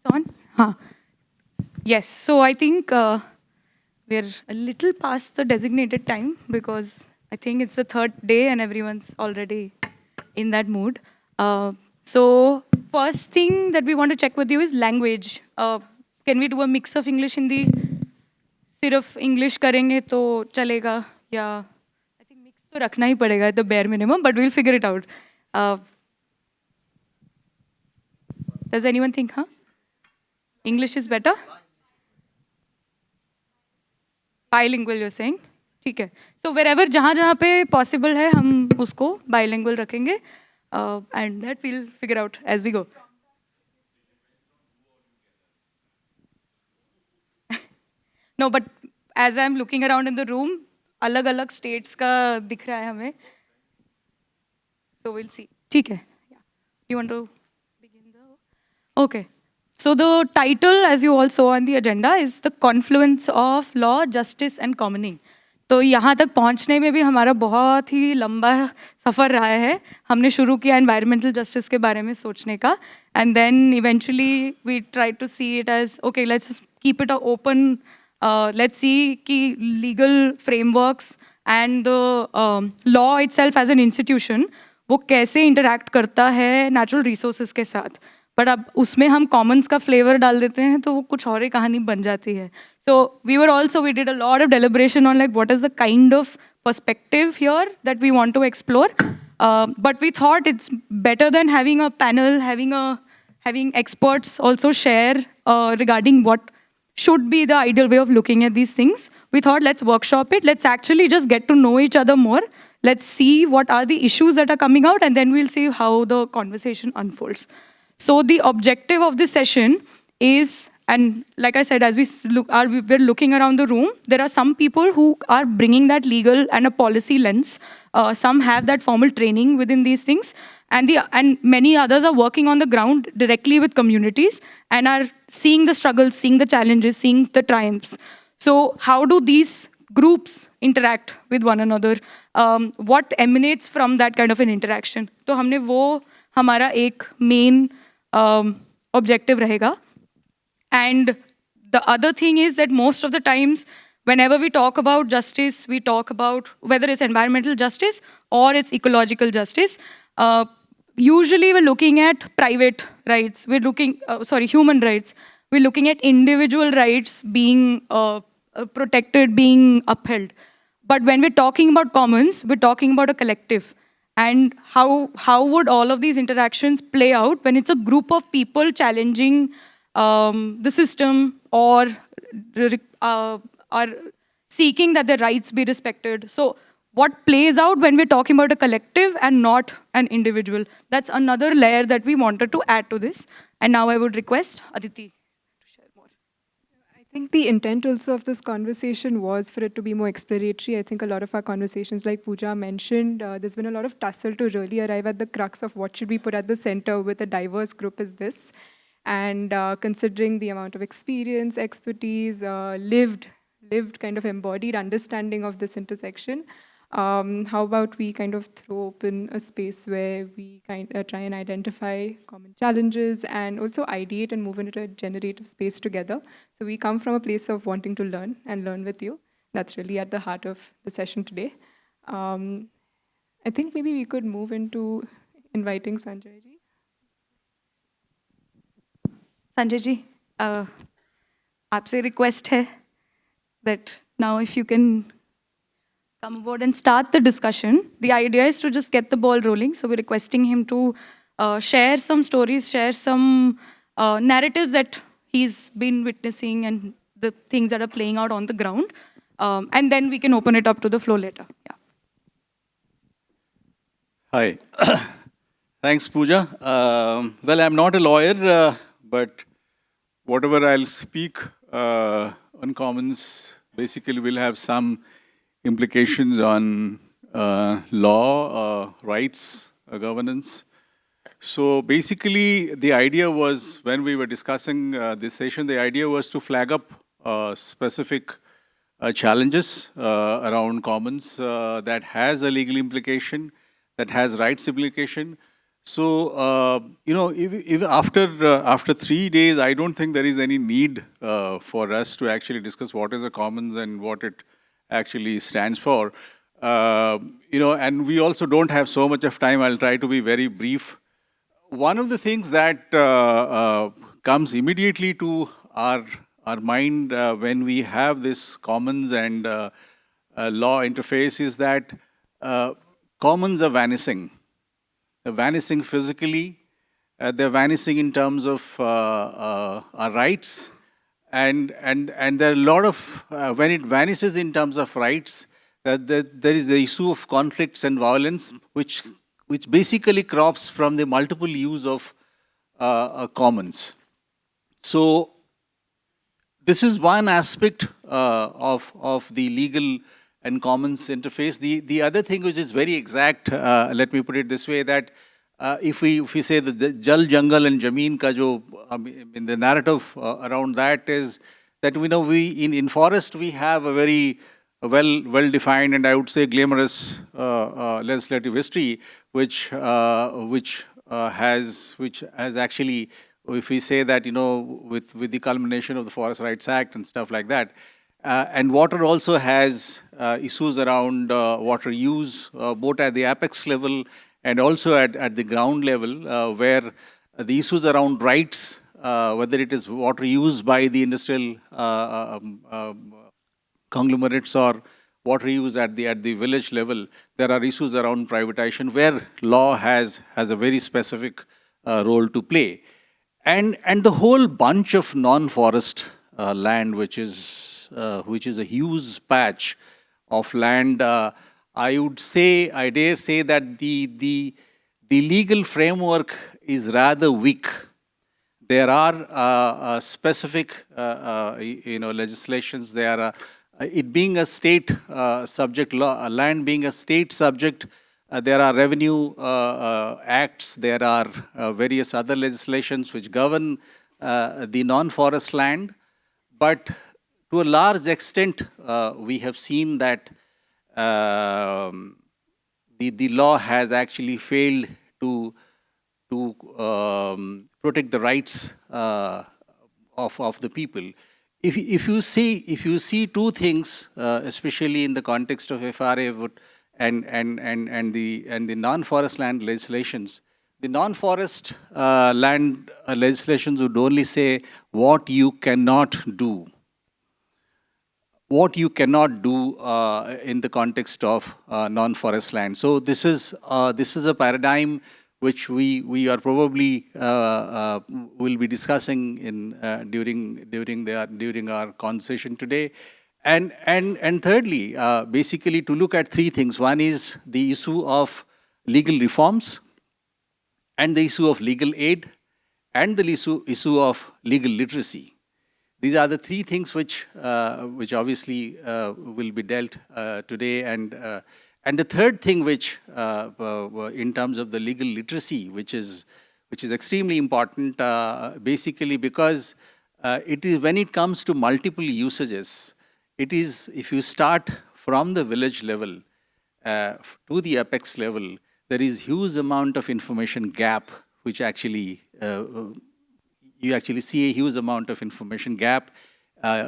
It's on? Huh. Yes, so I think we're a little past the designated time because I think it's the third day and everyone's already in that mood. So first thing that we want to check with you is language. Can we do a mix of English Hindi? सिर्फ English करेंगे तो चलेगा या I think mix तो रखना ही पड़ेगा the bare minimum but will figure it out does anyone think हाँ English is better bilingual you saying ठीक है सो वेरेवर जहाँ जहाँ पे पॉसिबल है हम उसको बाइलिंगुअल रखेंगे and that will figure out as we go no but as I am looking around in the room अलग अलग स्टेट्स का दिख रहा है हमें सो विल सी ठीक है you want to begin the okay so the title as you all saw on the agenda is the confluence of law justice and commoning तो यहाँ तक पहुँचने में भी हमारा बहुत ही लंबा सफ़र रहा है हमने शुरू किया एनवायरमेंटल जस्टिस के बारे में सोचने का and then eventually we try to see it as okay let's keep it a open let's see कि legal frameworks and the law itself as an institution वो कैसे interact करता है natural resources के साथ बट अब उसमें हम कॉमन्स का फ्लेवर डाल देते हैं तो वो कुछ और ही कहानी बन जाती है so we did a lot of deliberation on like what is the kind of perspective here that we want to explore but we thought it's better then having a panel having experts also share regarding what should be the ideal way of looking at these things. We thought let's workshop it. Let's actually just get to know each other more. Let's see what are the issues that are coming out and then we'll see how the conversation unfolds. So the objective of this session is, and like I said, as we're looking around the room, there are some people who are bringing that legal and a policy lens. Some have that formal training within these things. And many others are working on the ground directly with communities and are seeing the struggles, seeing the challenges, seeing the triumphs. So how do these groups interact with one another? What emanates from that kind of an interaction? तो हमने वो हमारा एक main objective रहेगा. And the other thing is that most of the times, whenever we talk about justice, we talk about whether it's environmental justice or it's ecological justice. Usually we're looking at private rights, we're looking, human rights. We're looking at individual rights being protected, being upheld. But when we're talking about commons, we're talking about a collective. And how would all of these interactions play out when it's a group of people challenging the system or are seeking that their rights be respected. So what plays out when we're talking about a collective and not an individual? That's another layer that we wanted to add to this. And now I would request Aditi to share more. I think the intent also of this conversation was for it to be more exploratory. I think a lot of our conversations, like Pooja mentioned, there's been a lot of tussle to really arrive at the crux of what should we put at the center with a diverse group as this. And considering the amount of experience, expertise, lived kind of embodied understanding of this intersection, how about we kind of throw open a space where we try and identify common challenges and also ideate and move into a generative space together. So we come from a place of wanting to learn and learn with you. That's really at the heart of the session today. I think maybe we could move into inviting Sanjay ji. Sanjay ji, aapse request hai that now if you can come aboard and start the discussion. The idea is to just get the ball rolling. So we're requesting him to share some stories, share some narratives that he's been witnessing and the things that are playing out on the ground. And then we can open it up to the floor later. Yeah. Hi. Thanks, Pooja. Well, I'm not a lawyer, but whatever I'll speak on commons basically will have some implications on law, rights, governance. So basically, the idea was, when we were discussing this session, the idea was to flag up specific challenges around commons that has a legal implication, that has rights implication, So, if after 3 days, I don't think there is any need for us to actually discuss what is a commons and what it actually stands for. And we also don't have so much of time. I'll try to be very brief. One of the things that comes immediately to our mind when we have this commons and law interface is that commons are vanishing. They're vanishing physically, they're vanishing in terms of our rights, and there are a lot of, when it vanishes in terms of rights, there is the issue of conflicts and violence, which basically crops from the multiple use of commons. So this is one aspect of the legal and commons interface. The other thing which is very exact, let me put it this way, that if we say that the Jal, Jungle and Jameen ka jo, in the narrative around that is that we in forest we have a very well defined and I would say glamorous legislative history, which has actually, if we say that, with the culmination of the Forest Rights Act and stuff like that. And water also has issues around water use, both at the apex level and also at the ground level, where the issues around rights, whether it is water used by the industrial conglomerates or water use at the village level, there are issues around privatization where law has a very specific role to play. And the whole bunch of non-forest land, which is a huge patch of land, I dare say that the legal framework is rather weak. There are specific, legislations. There are, it being a state subject law, land being a state subject. There are revenue acts. There are various other legislations which govern the non-forest land. But to a large extent, we have seen that the law has actually failed to protect the rights of the people. If you see two things, especially in the context of FRA and the non-forest land legislations, the non-forest land legislations would only say what you cannot do. What you cannot do in the context of non-forest land. So this is a paradigm which we are probably will be discussing during our conversation today. And thirdly, basically to look at three things. One is the issue of legal reforms, and the issue of legal aid, and the issue of legal literacy. These are the three things which obviously will be dealt today. And the third thing, which in terms of the legal literacy, which is extremely important, basically because it is when it comes to multiple usages, it is, if you start from the village level to the apex level, there is huge amount of information gap, which actually you actually see a huge amount of information gap,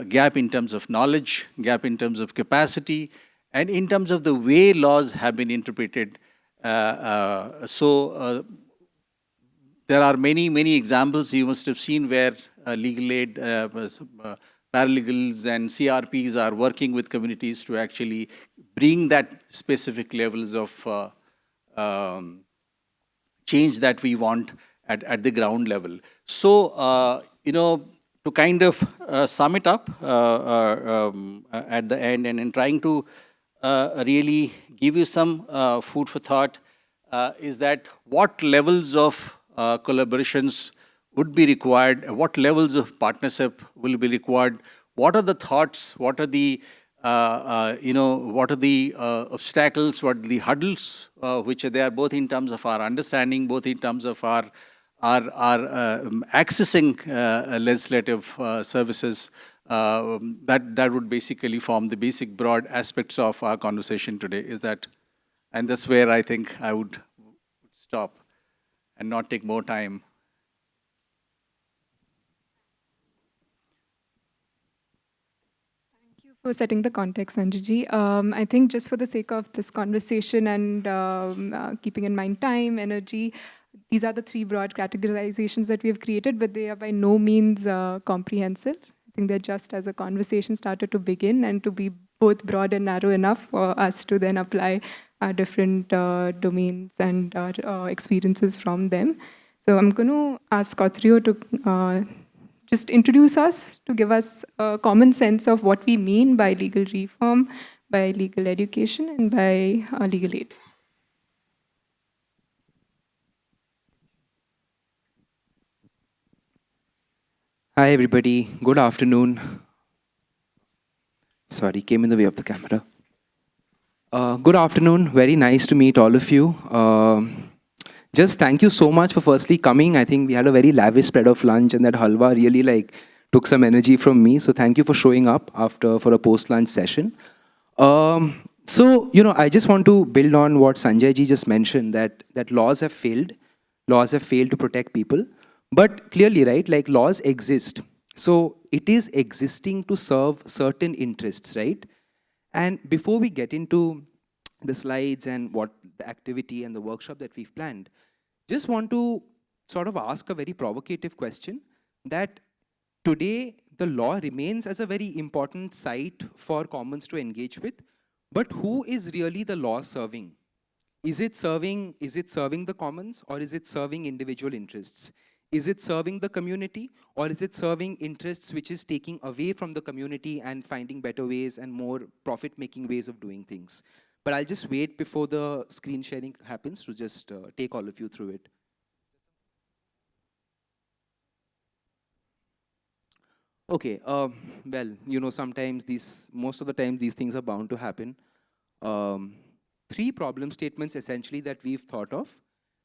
gap in terms of knowledge, gap in terms of capacity, and in terms of the way laws have been interpreted. So there are many examples you must have seen where legal aid, paralegals and CRPs are working with communities to actually bring that specific levels of change that we want at the ground level. So, to kind of sum it up at the end, and in trying to really give you some food for thought, is that what levels of collaborations would be required, what levels of partnership will be required, what are the thoughts, what are the what are the obstacles, what are the hurdles which are there, both in terms of our understanding, both in terms of our accessing legislative services, that would basically form the basic broad aspects of our conversation today. Is that, and that's where I think I would stop. and not take more time. Thank you for setting the context, Sanjay. I think just for the sake of this conversation and keeping in mind time, energy, these are the three broad categorizations that we have created, but they are by no means comprehensive. I think they're just as a conversation started to begin and to be both broad and narrow enough for us to then apply our different domains and our experiences from them. So I'm going to ask Kautrio to just introduce us, to give us a common sense of what we mean by legal reform, by legal education, and by legal aid. Hi, everybody. Good afternoon. Sorry, came in the way of the camera. Good afternoon. Very nice to meet all of you. Just thank you so much for firstly coming. I think we had a very lavish spread of lunch, and that halwa really took some energy from me. So thank you for showing up for a post-lunch session. So I just want to build on what Sanjay ji just mentioned, that laws have failed. Laws have failed to protect people. But clearly, right, like laws exist. So it is existing to serve certain interests, right? And before we get into the slides and what the activity and the workshop that we've planned, just want to sort of ask a very provocative question, that today the law remains as a very important site for commons to engage with, but who is really the law serving? Is it serving the commons, or is it serving individual interests? Is it serving the community, or is it serving interests which is taking away from the community and finding better ways and more profit-making ways of doing things? But I'll just wait before the screen sharing happens to just take all of you through it. Okay, well, sometimes most of the time these things are bound to happen. Three problem statements essentially that we've thought of.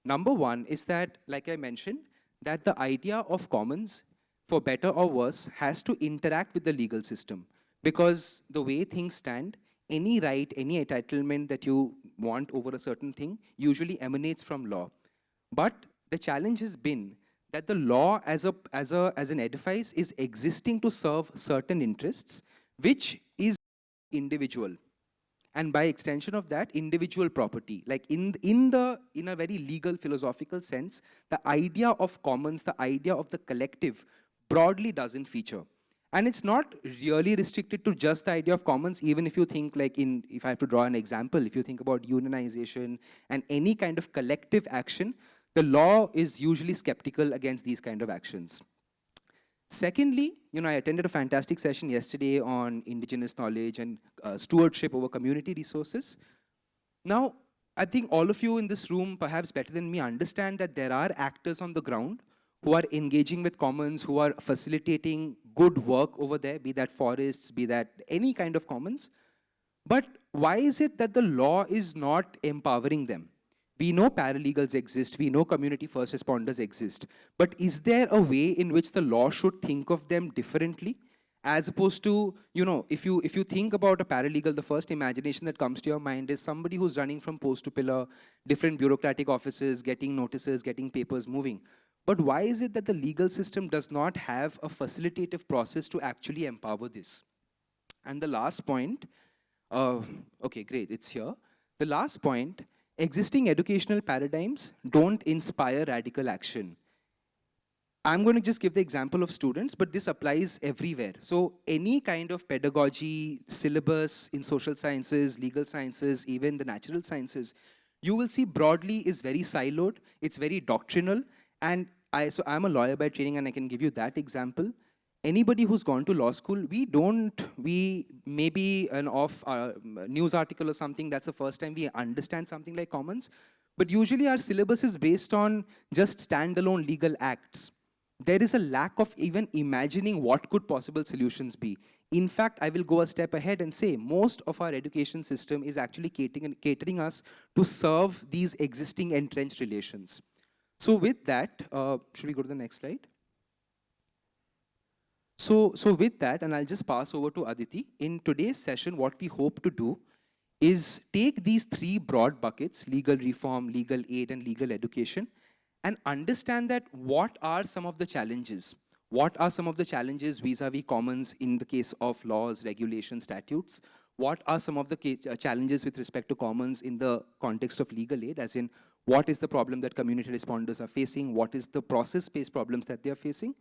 Number one is that, like I mentioned, that the idea of commons, for better or worse, has to interact with the legal system. Because the way things stand, any right, any entitlement that you want over a certain thing usually emanates from law. But the challenge has been that the law as an edifice is existing to serve certain interests, which is individual. And by extension of that, individual property. Like in a very legal philosophical sense, the idea of commons, the idea of the collective broadly doesn't feature. And it's not really restricted to just the idea of commons, even if you think if I have to draw an example, if you think about unionization and any kind of collective action, the law is usually skeptical against these kind of actions. Secondly, I attended a fantastic session yesterday on indigenous knowledge and stewardship over community resources. Now, I think all of you in this room, perhaps better than me, understand that there are actors on the ground who are engaging with commons, who are facilitating good work over there, be that forests, be that any kind of commons. But why is it that the law is not empowering them? We know paralegals exist, we know community first responders exist, but is there a way in which the law should think of them differently? As opposed to, if you think about a paralegal, the first imagination that comes to your mind is somebody who's running from post to pillar, different bureaucratic offices, getting notices, getting papers moving. But why is it that the legal system does not have a facilitative process to actually empower this? And the last point, okay, great, it's here. The last point, existing educational paradigms don't inspire radical action. I'm going to just give the example of students, but this applies everywhere. So any kind of pedagogy, syllabus in social sciences, legal sciences, even the natural sciences, you will see broadly is very siloed, it's very doctrinal, and so I'm a lawyer by training, and I can give you that example. Anybody who's gone to law school, we maybe an off news article or something, that's the first time we understand something like commons. But usually our syllabus is based on just standalone legal acts. There is a lack of even imagining what could possible solutions be. In fact, I will go a step ahead and say most of our education system is actually catering us to serve these existing entrenched relations. So with that, should we go to the next slide? So with that, and I'll just pass over to Aditi, in today's session, what we hope to do is take these three broad buckets, legal reform, legal aid, and legal education, and understand that what are some of the challenges. What are some of the challenges vis-a-vis commons in the case of laws, regulations, statutes? What are some of the challenges with respect to commons in the context of legal aid, as in what is the problem that community responders are facing? What is the process-based problems that they are facing?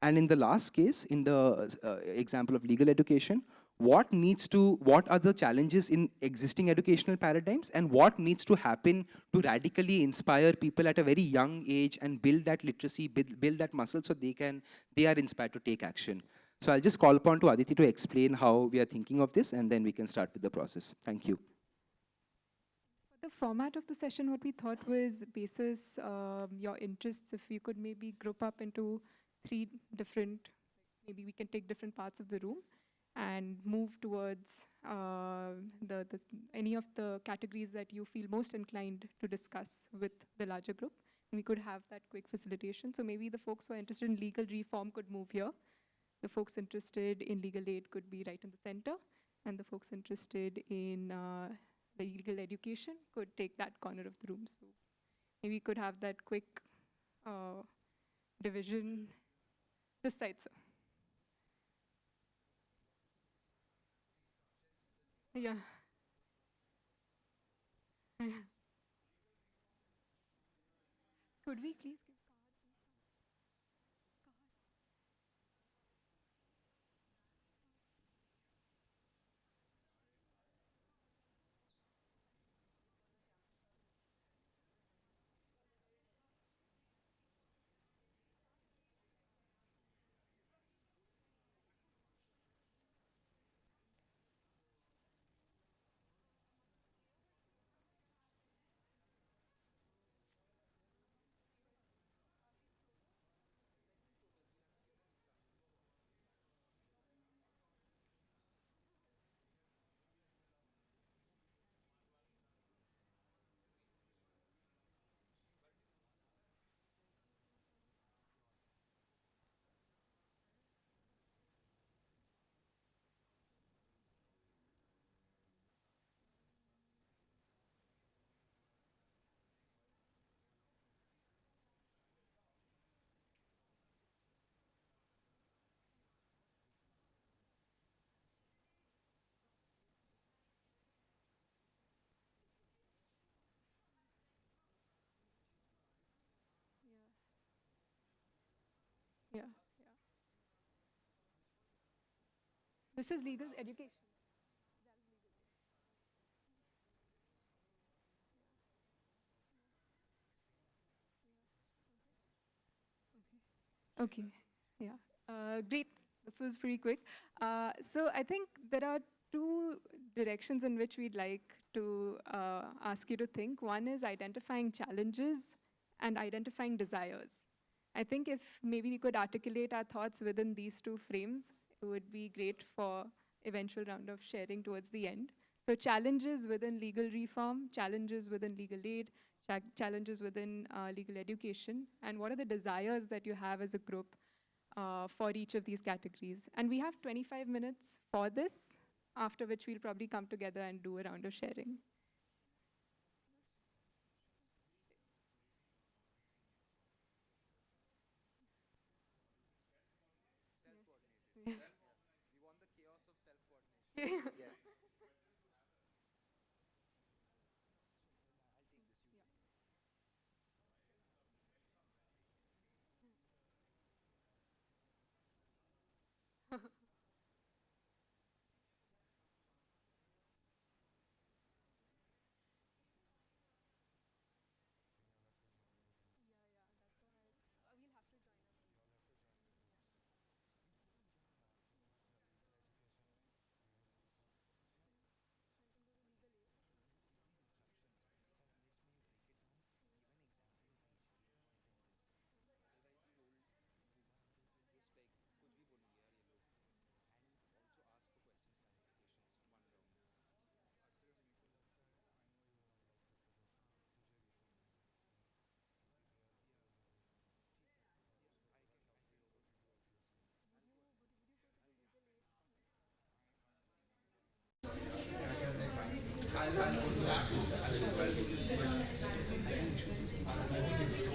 And in the last case, in the example of legal education, what are the challenges in existing educational paradigms, and what needs to happen to radically inspire people at a very young age and build that literacy, build that muscle so they are inspired to take action. So I'll just call upon to Aditi to explain how we are thinking of this, and then we can start with the process. Thank you. The format of the session, what we thought was basis your interests, if we could maybe group up into three different, maybe we can take different parts of the room and move towards any of the categories that you feel most inclined to discuss with the larger group. And we could have that quick facilitation. So maybe the folks who are interested in legal reform could move here. The folks interested in legal aid could be right in the center. And the folks interested in the legal education could take that corner of the room. So maybe we could have that quick division this side, sir. Yeah. Could we please give Yeah, yeah. This is legal education. Okay, yeah. Great. This was pretty quick. So I think there are two directions in which we'd like to ask you to think. One is identifying challenges and identifying desires. I think if maybe we could articulate our thoughts within these two frames, it would be great for eventual round of sharing towards the end. So challenges within legal reform, challenges within legal aid, challenges within legal education, and what are the desires that you have as a group for each of these categories. And we have 25 minutes for this, after which we'll probably come together and do a round of sharing. Yes. Yes.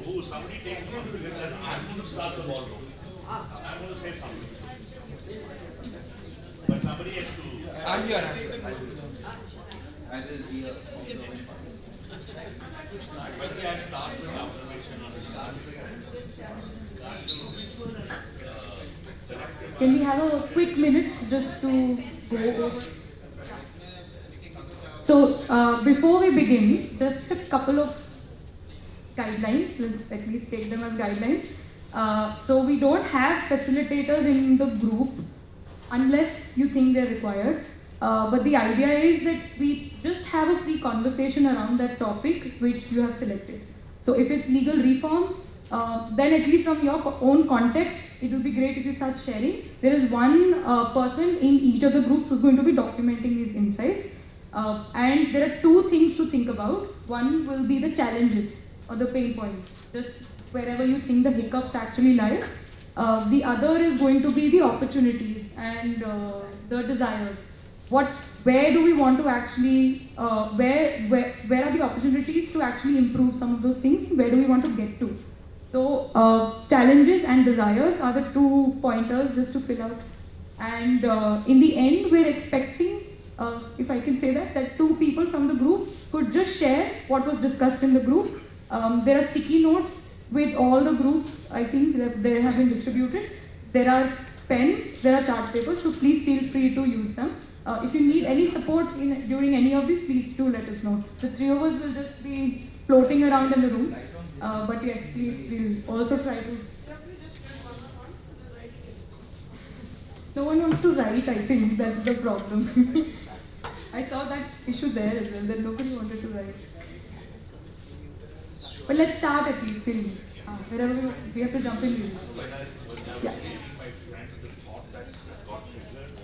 Who, somebody takes Confluence and I'm going to start the ball rolling. I'm going to say something. But somebody has to... I'm here. I will be a... Whether I start with observation or start Can we have a quick minute just to go over? So before we begin, just a couple of guidelines. Let's at least take them as guidelines. So we don't have facilitators in the group unless you think they're required. But the idea is that we just have a free conversation around that topic which you have selected. So if it's legal reform, then at least from your own context, it would be great if you start sharing. There is one person in each of the groups who's going to be documenting these insights. And there are two things to think about. One will be the challenges or the pain points, just wherever you think the hiccups actually lie. The other is going to be the opportunities and the desires. Where do we want to actually, where are the opportunities to actually improve some of those things, and where do we want to get to? So challenges and desires are the 2 pointers just to fill out. And in the end, we're expecting, if I can say that 2 people from the group could just share what was discussed in the group. There are sticky notes with all the groups, I think, that they have been distributed. There are pens, there are chart papers, so please feel free to use them. If you need any support during any of these, please do let us know. The 3 of us will just be floating around in the room. But yes, please, we'll also try to... No one wants to write, I think, that's the problem. I saw that issue there as well, that nobody wanted to write. But let's start at least, Phil. Wherever we have to jump in. Yeah.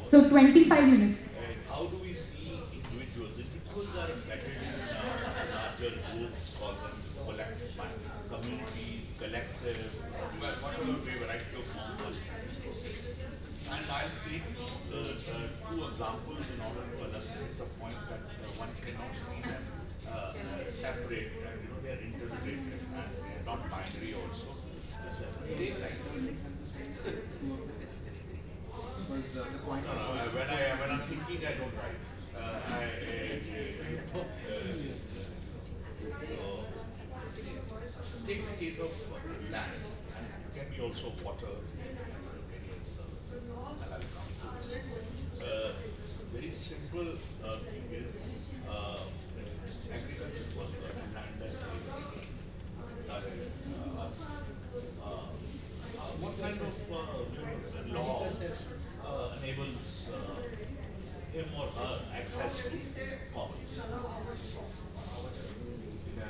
So 25 minutes. How do we see individuals? Individuals are embedded in larger groups, call them collective, communities, collective, whatever we write to form. And I'll take 2 examples in order to illustrate the point that one cannot see them separate. They are interrelated and they are not binary also. They write. When I'm thinking, I don't write. Take the case of land, and it can be also water. Very simple thing is agriculture was land what kind of law enables him or her access to commons? In a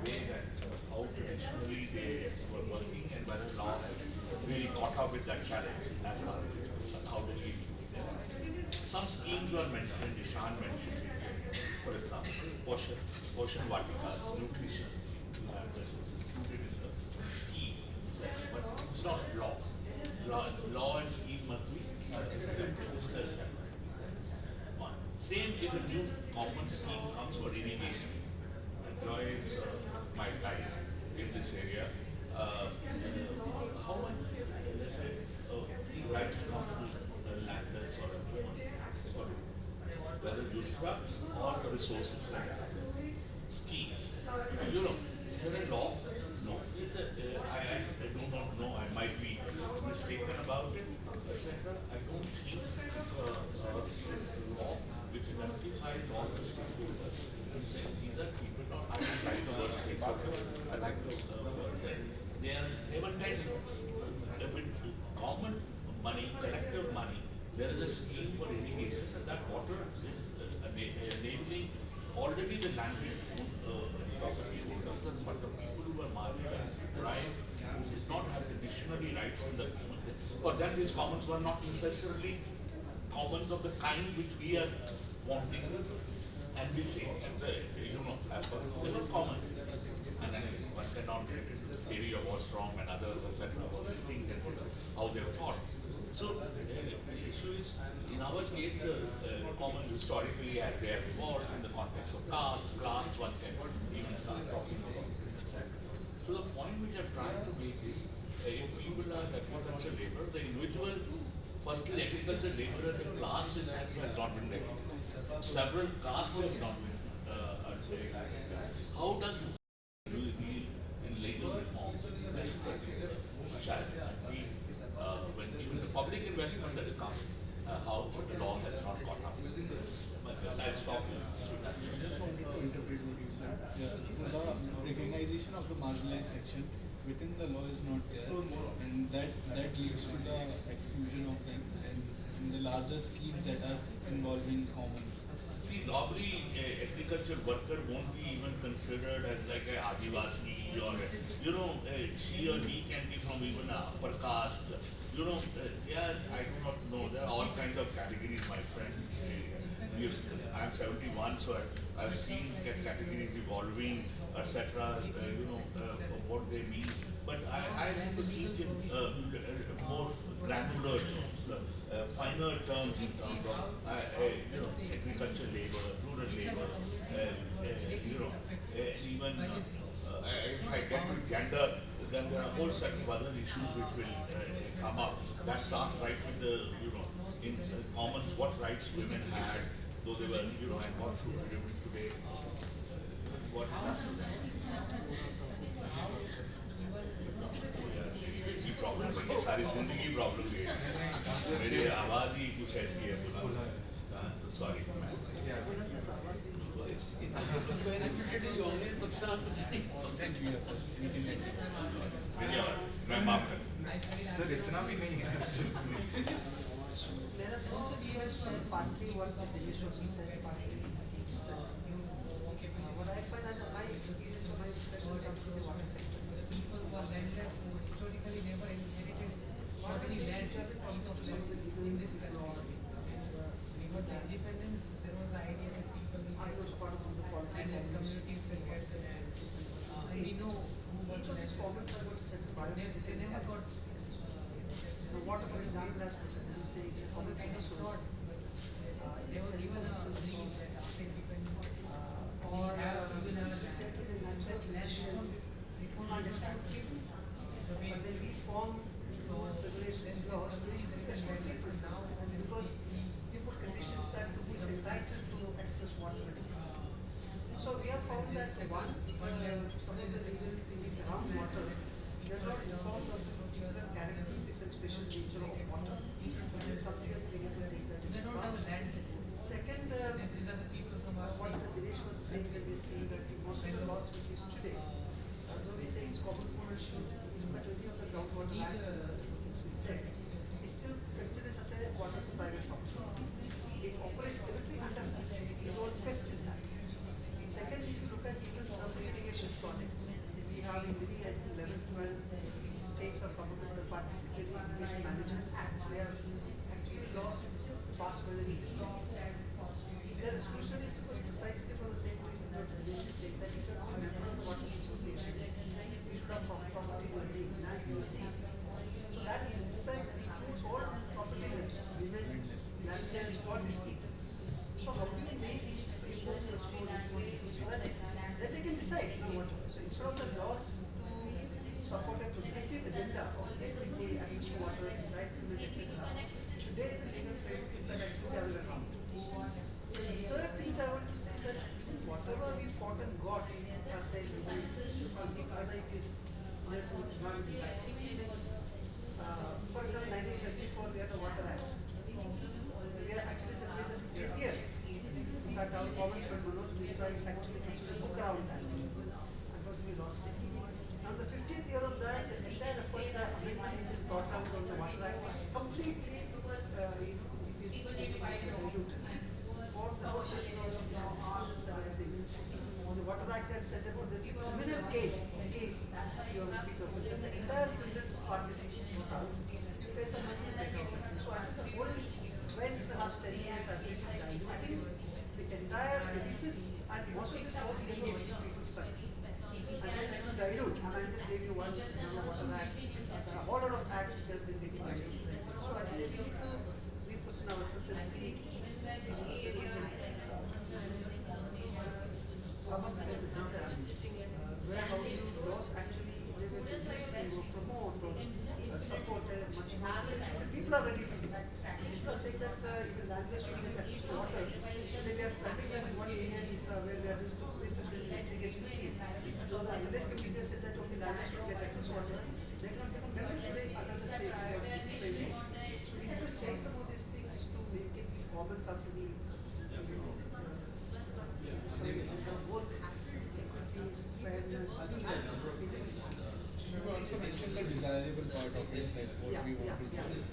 way that how traditionally they were working and whether law has really caught up with that challenge as far as it's concerned. How do we do that? Some schemes were mentioned, Ishan mentioned it, for example, portion Vatikas, nutrition, this is included in the scheme itself, but it's not law. Law and scheme must be separate. One. Same if a new common scheme comes for irrigation. Enjoys my time in this area. How much, let's say, rights come to the landless or whether usufruct or the resources like that. Schemes. Is there a law? No. I do not know. I might be mistaken about it, etc. I don't think there is a law which identifies all the stakeholders. These are people not. I don't like the word stakeholders. I like the word that they were tensions. With common money, collective money, there is a scheme for irrigation, and that water is enabling already the land property holders, but the people who are marginalized, right, who does not have traditionally rights in the commons. For them, these commons were not necessarily commons of the kind which we are wanting, and we see, they were common. And then one cannot get into the theory of what's wrong and others, etc., think and how they're thought. So the issue is, in our case, the commons historically they have evolved in the context of caste, class, one can even start they're trying to make is, if people are agricultural labor, the individual, firstly, agricultural labor as a class itself has not been recognized. Several castes have not been recognized. How does do deal in legal reforms this particular challenge? We, when even the public investment has come, how the law has not caught up. But I'll stop here. I just wanted to interpret what you said. The recognition of the marginalized section within the law is not there, and that leads to the exclusion of them and in the larger schemes that are involving commons. See, normally agricultural worker won't be even considered as like a Adivasi or, she or he can be from even a upper caste. I do not know, there are all kinds of categories, my friend. I'm 71, so I've seen categories evolving, etc., what they mean. But I want to think in more granular terms, finer terms in terms of, agricultural labor, rural labor, even if I get to gender, then there are a whole set of other issues which will come up. That starts right with the, in commons, what rights women had, though they were, and what women today, what does to them. Basic problem है, ये सारी जिंदगी problem है, मेरी आवाज ही कुछ ऐसी है, सॉरी मेरी आवाज मैं माफ कर सर इतना भी नहीं है There are also partly what the Dinesh said, partly what I find under my experience or my impression comes from the water sector. People who are landless, who historically never inherited property land in this country. We got the independence, there was the idea that people will get landless communities will get the land. And we know who got the land. They never got The water, for example, as you say, it's a common kind of source. they were given a dream that after independence, Or we will have a set in a natural condition, undestructive, but then we form those regulations, laws, basically that's what people now, and because you put conditions that who is entitled to access water. So we have found that one, some of the legal things around water, they are not informed of the particular characteristics and special nature of water. So there is something else we need to take that they into don't have a account. land. Second, These are the people from our what the Dinesh was saying when we say that most of the laws which is today, although we say it's common ownership, but many of the groundwater act is there, it still considers as a water as a private property. It operates everything under that. You don't question that. Second, if you look at even surface irrigation projects, we have in many, I think 11, 12 states are come up with the participating irrigation management acts. They are actually laws passed by the legislature. Their exclusionary was precisely for the same reason that regulations say that if you are a member of the water association, you should have property holding, land holding. So that in fact includes all property rights, women, landowners, all these people. So how do you make reports so that then they can decide what. So instead of the laws to support a progressive agenda of equity, access to water, rights, women, etc. Today the legal framework is that actually the other way around. Third thing I want to say that whatever we fought and got as a whether it is related to environmental rights, for example, 1974 we had the Water Act. We are actually celebrating the 50th year. In fact, our common friend Manoj Mishra is actually putting a book around that. Unfortunately, we lost it. Now, the 50th year of that, the entire effort, the amendment which is brought out on the Water Act was completely for the question of arms and everything. The Water Act had said about this criminal case, you have to think of it, the entire criminal participation was out. You pay some money and take out. So I think the whole trend in the last 10 years has been diluting the entire edifice, and most of this was came from working people's strikes. And then to dilute, and I just gave you one example of Water Act. There are a whole lot of acts which have been taken by So I think we need to reposition ourselves and see come up with an agenda where how do you laws actually unless the media says that okay, landlords should get access water, they cannot become member today under the same framework. So we have to change some of these things to make it, if comments are to be, both equities, fairness, and sustainability. You also mentioned the desirable part of it, that what we want to do.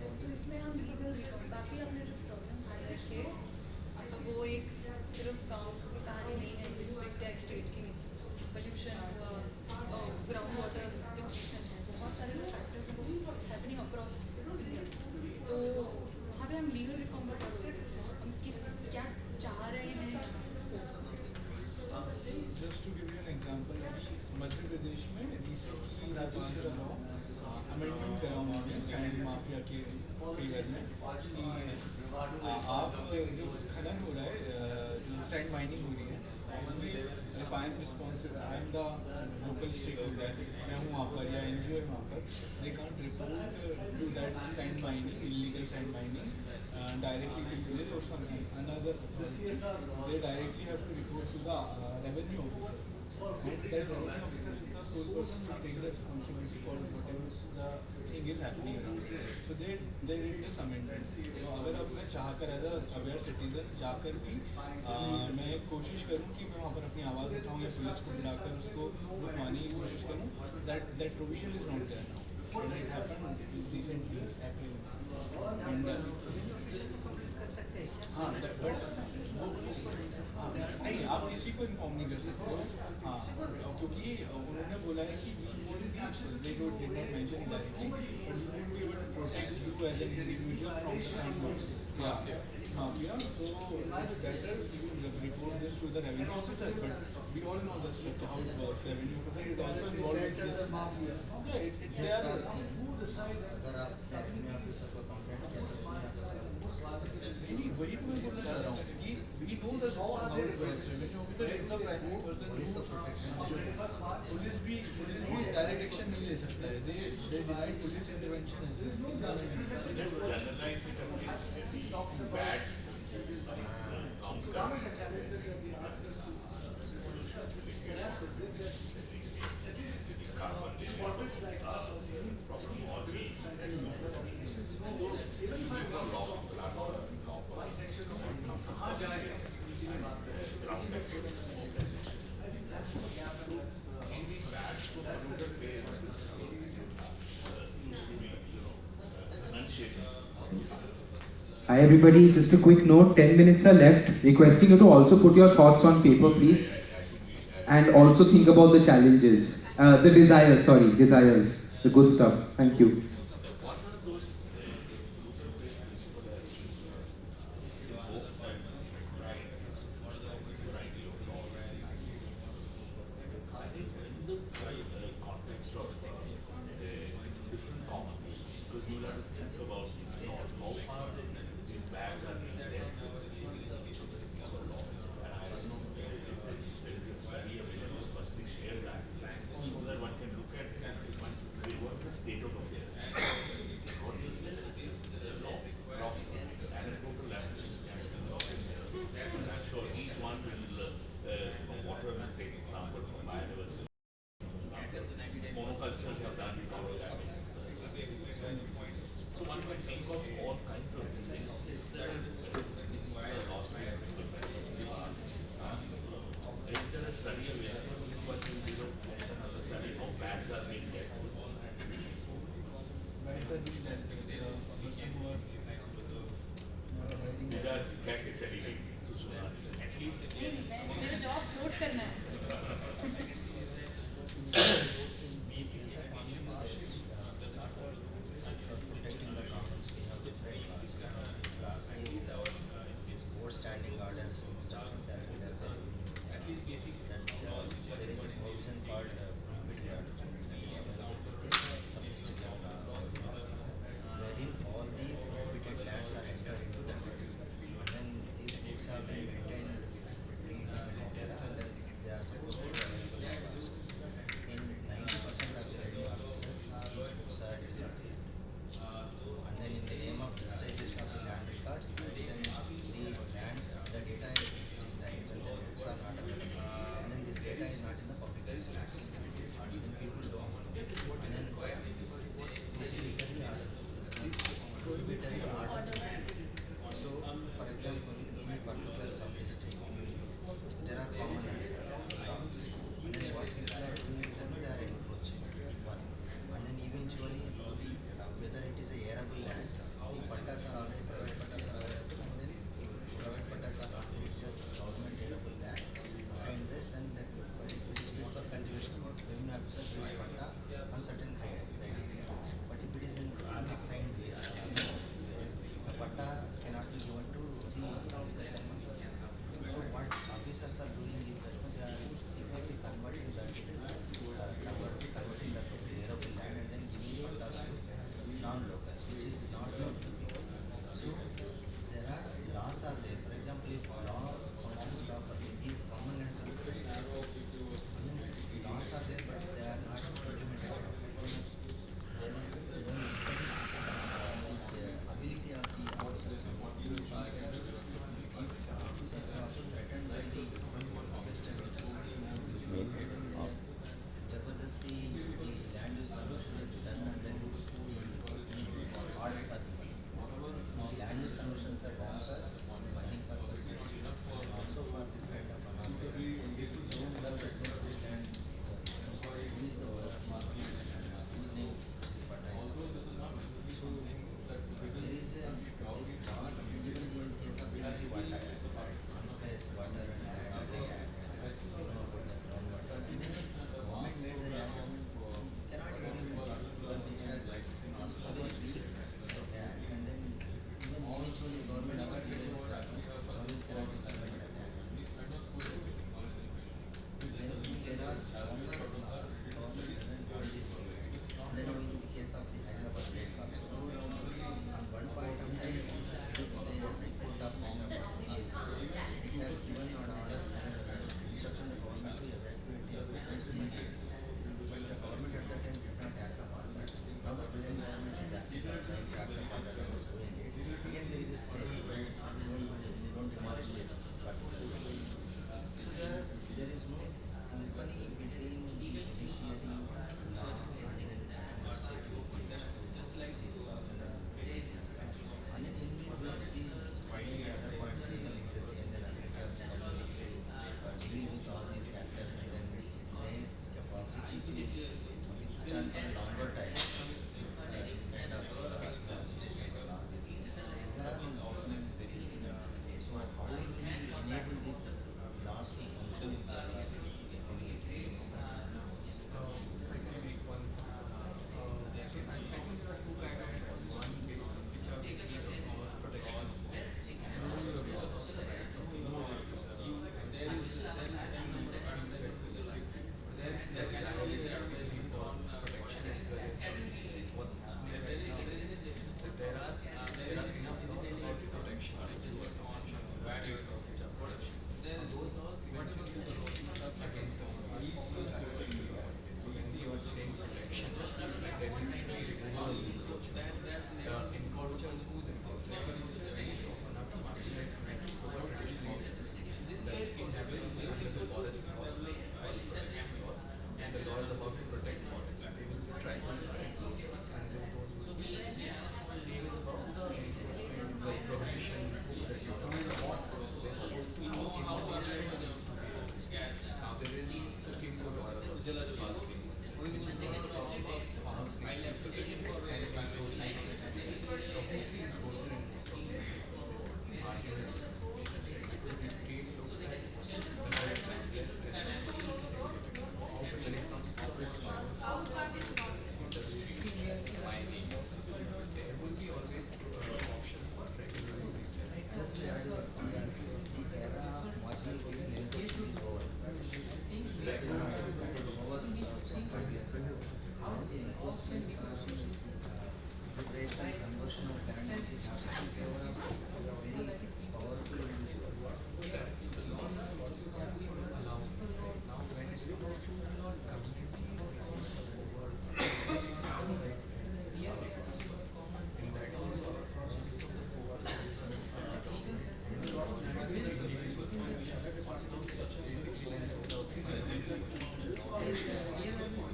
तो इसमें हम legal reform बाकी आपने जो problems highlight किए तो वो एक सिर्फ गांव की कहानी नहीं है, डिस्ट्रिक्ट या स्टेट की नहीं, पोल्यूशन हुआ, ग्राउंड वाटर डिप्लीशन है, बहुत सारे जो फैक्टर्स हैं वो हैपनिंग अक्रॉस इंडिया। तो वहाँ पे हम लीगल रिफॉर्म बता सकते हैं, हम किस क्या चाह रहे हैं। Just to give you an example, Madhya Pradesh में रिसेंटली अमेंडमेंट करा उन्होंने सैंड माफिया के फेवर में कि आप जो खनन हो रहा है, जो सैंड माइनिंग हो रही है, उसमें if I am responsible, I am the local stakeholder, मैं हूँ वहाँ पर या NGO है वहाँ पर, they can't report to that sand mining, illegal sand mining directly to this or something, another authority, they directly have to report to the revenue officer. And that revenue officer is the sole person who takes the responsibility for whatever the thing is happening around. So they did this amendment. तो अगर अब मैं चाहकर as a aware citizen जाकर भी मैं कोशिश करूँ कि मैं वहाँ पर अपनी आवाज़ उठाऊँ या पुलिस को बुलाकर उसको रुकवाने की कोशिश करूँ, that provision is not there now. And it happened recently, April. And हाँ, but वो हाँ, नहीं आप किसी को इन्फॉर्म नहीं कर सकते हो, हाँ, क्योंकि उन्होंने बोला है कि they did not mention it directly, but we would be able to protect you as an individual from the sandbox. Yeah. Yeah, so it's better you report this to the revenue officer, but we all know the structure, how it works. Revenue officer is also involved in this. Yeah, they are. Who decides अगर आप revenue officer को complaint किया तो revenue officer नहीं वही तो मैं बोलना चाह रहा हूँ कि we know the system how it works. Revenue officer is the primary person who police भी direct action नहीं ले सकता है. They deny police intervention as well. Generalize it a bit, maybe bad Hi everybody, just a quick note, 10 minutes are left. Requesting you to also put your thoughts on paper please. And also think about the challenges, the desires, the good stuff. Thank you.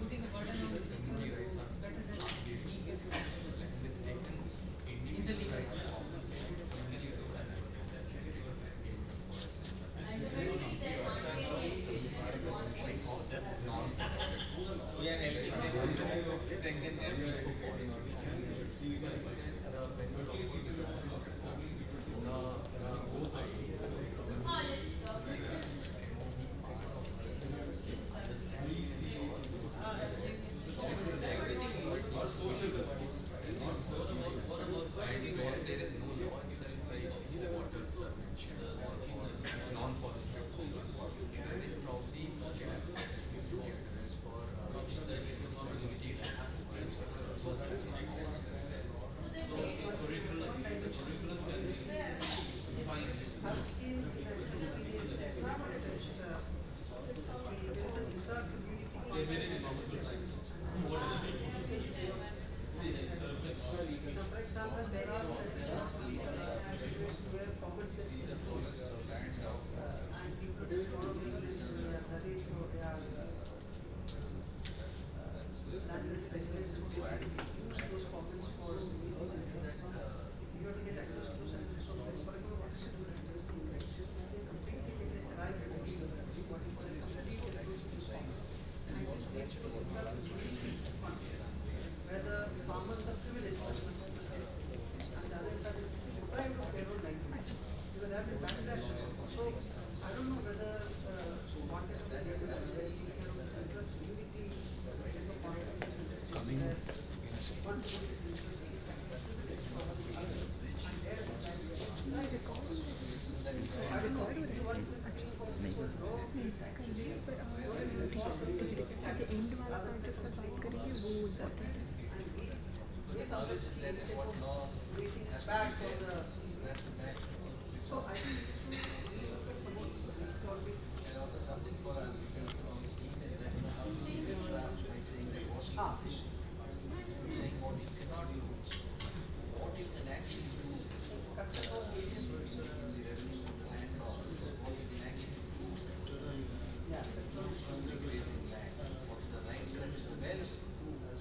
putting a burden on the better that we get in the legal system. I've seen in an experience that there is an intra-community now, for example, there are situations where comments get interposed and people just want to make it that is so they are landless residents who use those comments for releasing and you have to get access to certain resources. For example, what should you have seen? They completely arrive at what you where the farmers are privileged and the others are deprived of their own language. Because they have been backlash. So I don't know whether wanted to get the central community is the context in this case where one is interesting and there I don't know if you want to think of this whole law is actually what is possible to get other than raising his back for the so I think we should look at some of these topics. And also something for our team is that how to by saying that what you saying what you cannot do, what you can actually do. Cut the whole business the revenue of the land or what you can actually do. Yeah, raising land. What is the right service available?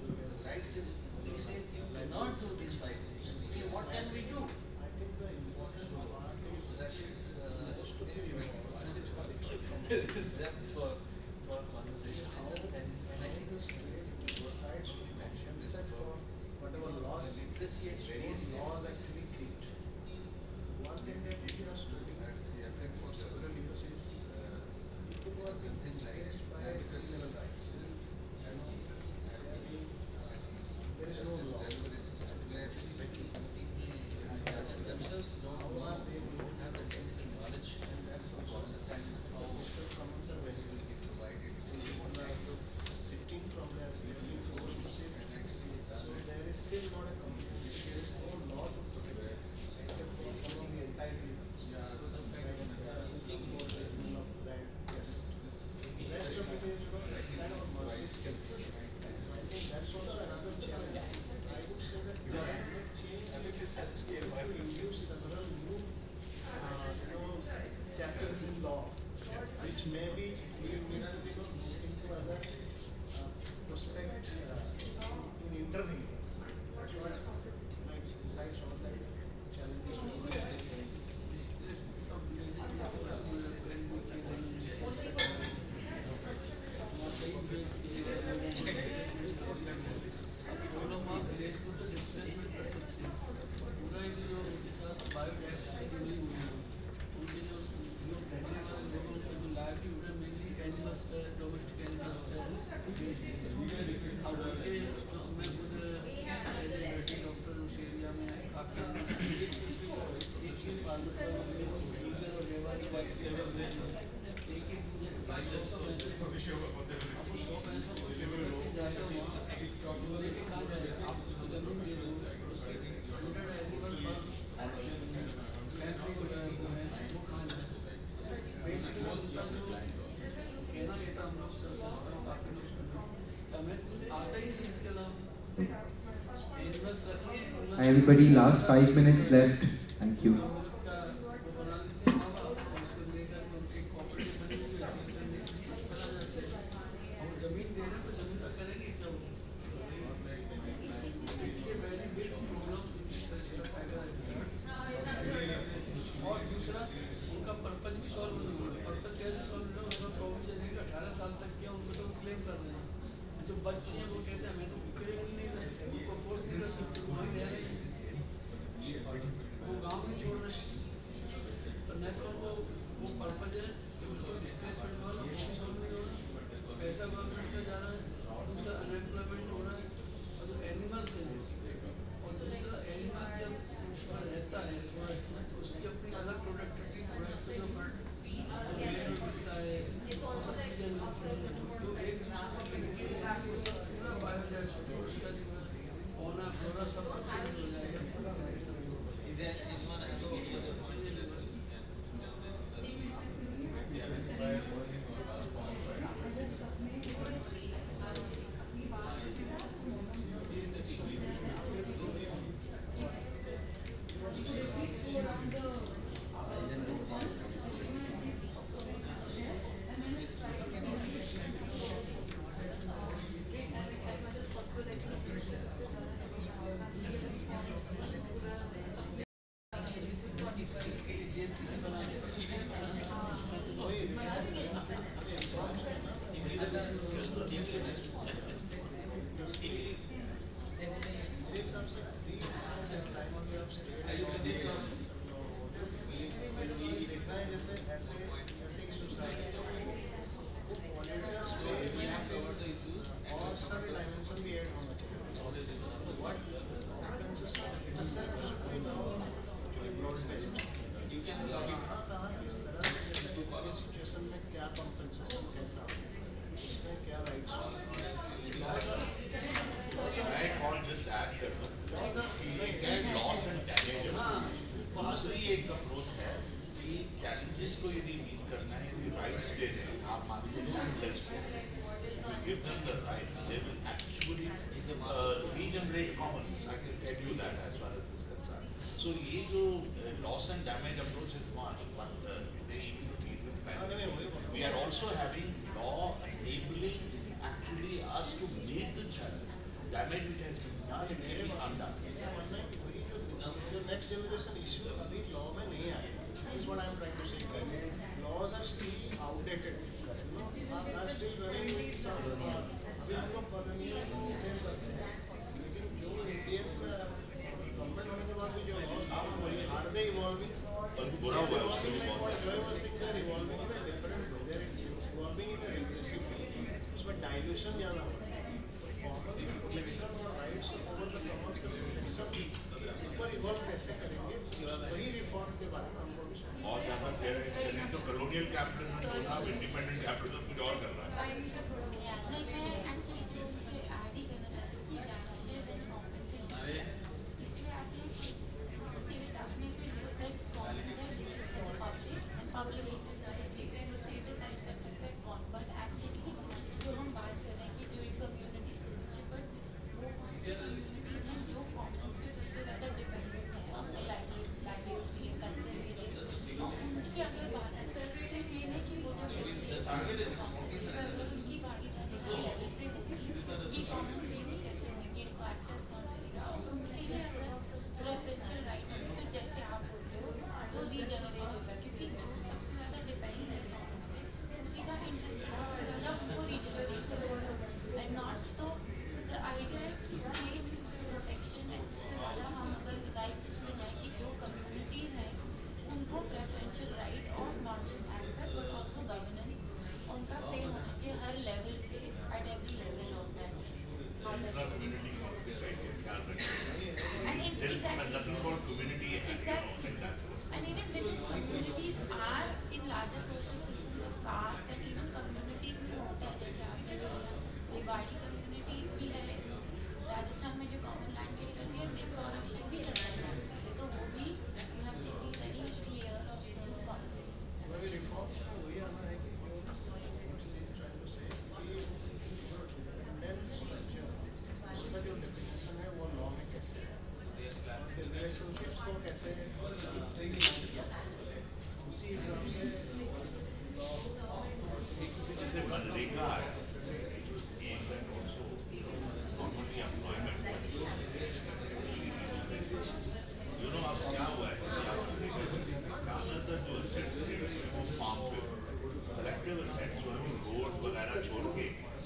The rights is we say you cannot do these 5 things. Okay, what can we do? I think the important part is that is maybe depth for conversation and I think both sides should be mentioned this for whatever laws literacy and various laws actually create. One thing that we are studying at the FX for several years is it was encouraged by civil rights. There is no law. Where judges themselves don't have the technical knowledge and that's also understanding how commons are basically provided. So they want to sitting from their daily course so there is still not a complete there is no law to protect except for some of the entitled some kind of looking for the smell of land. Yes. The rest of it is kind of mercy skill. I think that's also another challenge. I would say that climate change has to be able to use several new chapters in law, which maybe we need to be looking into as a prospect in intervening. That's what besides all that challenges. Everybody, last 5 minutes left. Thank you. कर रहे हैं, जो बच्चे हैं वो कहते हैं हमें तो भूखे नहीं रह सकते, उनको फोर्स नहीं कर सकते, वहीं रह रहे हैं, वो गाँव में छोड़ रहे हैं, तो नेटवर्क वो पर्पज है कि उसको डिस्प्लेसमेंट वाला वो सॉल्व नहीं हो रहा, पैसा गवर्नमेंट का जा रहा है, दूसरा अनएम्प्लॉयमेंट हो रहा है, और जो एनिमल्स है और दूसरा एनिमल जब उसमें रहता है तो उसकी अपनी अलग प्रोडक्टिविटी प्रोडक्ट जो मिलता है वो सब चीज़ें मिलती हैं, तो एक दूसरे से वो सब पूरा बायोडाइवर्सिटी उसका जो है होना फ्लोरा सब चेंज हो जाएगा। regenerate commons, I can tell you that as far as this is concerned. So ये जो loss and damage approach is one, but they even repeat with penalty. We are also having law enabling actually us to meet the challenge. Damage which has been done, it can be undone. जो next generation issue अभी law में नहीं आया, is what I am trying to say. Laws are still outdated. Are still running with some. अभी हम लोग colonial को blame करते हैं, लेकिन जो Indians में government होने के बाद भी जो laws are they evolving? बुरा हुआ है उससे भी बहुत They are evolving in a different way. They are evolving in a regressive way. उसमें dilution ज़्यादा होता है. Common protection और rights over the commons का protection ऊपर evolve कैसे करेंगे? वही reform के बारे में हमको और ज़्यादा फेयर है तो colonial capitalism होना अब independent capitalism कुछ और कर रहा है.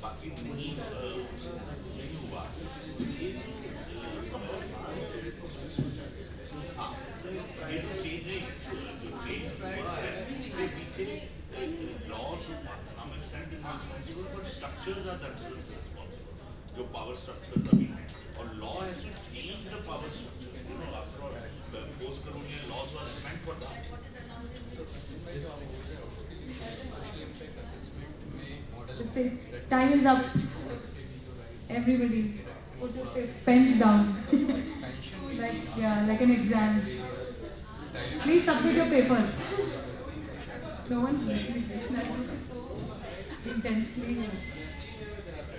बाकी नहीं नहीं हुआ ये जो हाँ ये जो चीज़ जो चेंज हुआ है इसके पीछे laws some extent is responsible but structures are themselves responsible जो पावर स्ट्रक्चर्स अभी हैं और law has to change the power structure you know after all post colonial laws were meant for that Just say, time is up. Everybody, put your pens down. like an exam. Please submit your papers. No one's listening. That was so intensely.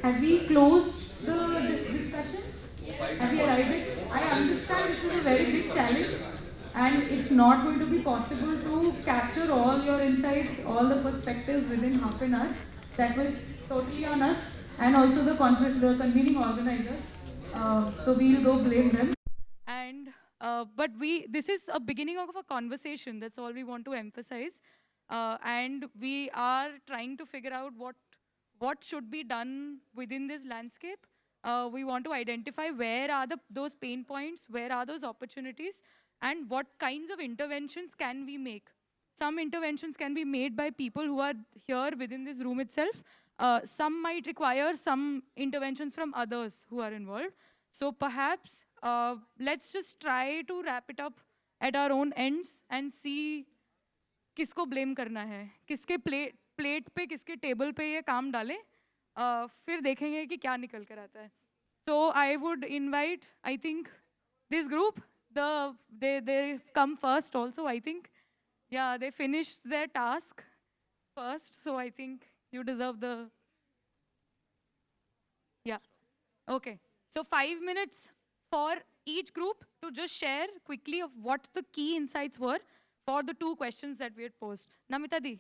Have we closed the discussion? Have we arrived at? I understand this was a very big challenge, and it's not going to be possible to capture all your insights, all the perspectives within half an hour. That was totally on us, and also the convening organizers. So we'll go blame them. And but this is a beginning of a conversation. That's all we want to emphasize. And we are trying to figure out what should be done within this landscape. We want to identify where are those pain points, where are those opportunities, and what kinds of interventions can we make. Some interventions can be made by people who are here within this room itself. Some might require some interventions from others who are involved. So perhaps let's just try to wrap it up at our own ends and see किसको blame करना है, किसके plate पे, किसके table पे ये काम डालें, फिर देखेंगे कि क्या निकल कर आता है. So I would invite, I think, this group, they come first also, I think. Yeah, they finished their task first, so I think you deserve the... Yeah, okay. So 5 minutes for each group to just share quickly of what the key insights were for the 2 questions that we had posed. Namita Di,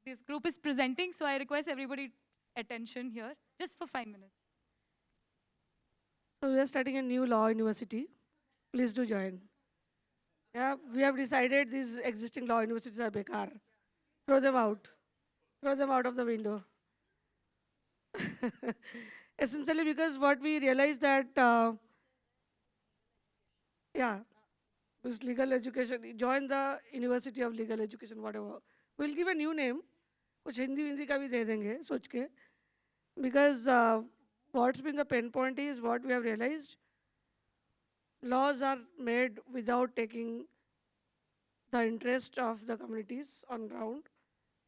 this group is presenting, so I request everybody's attention here, just for 5 minutes. So we are starting a new law university. Please do join. Yeah, we have decided these existing law universities are bekar. Throw them out. Throw them out of the window. Essentially because what we realized that, this legal education, join the University of Legal Education, whatever. We'll give a new name. कुछ हिंदी का भी दे देंगे सोच के. Because what's been the pain point is what we have realized. Laws are made without taking the interest of the communities on ground.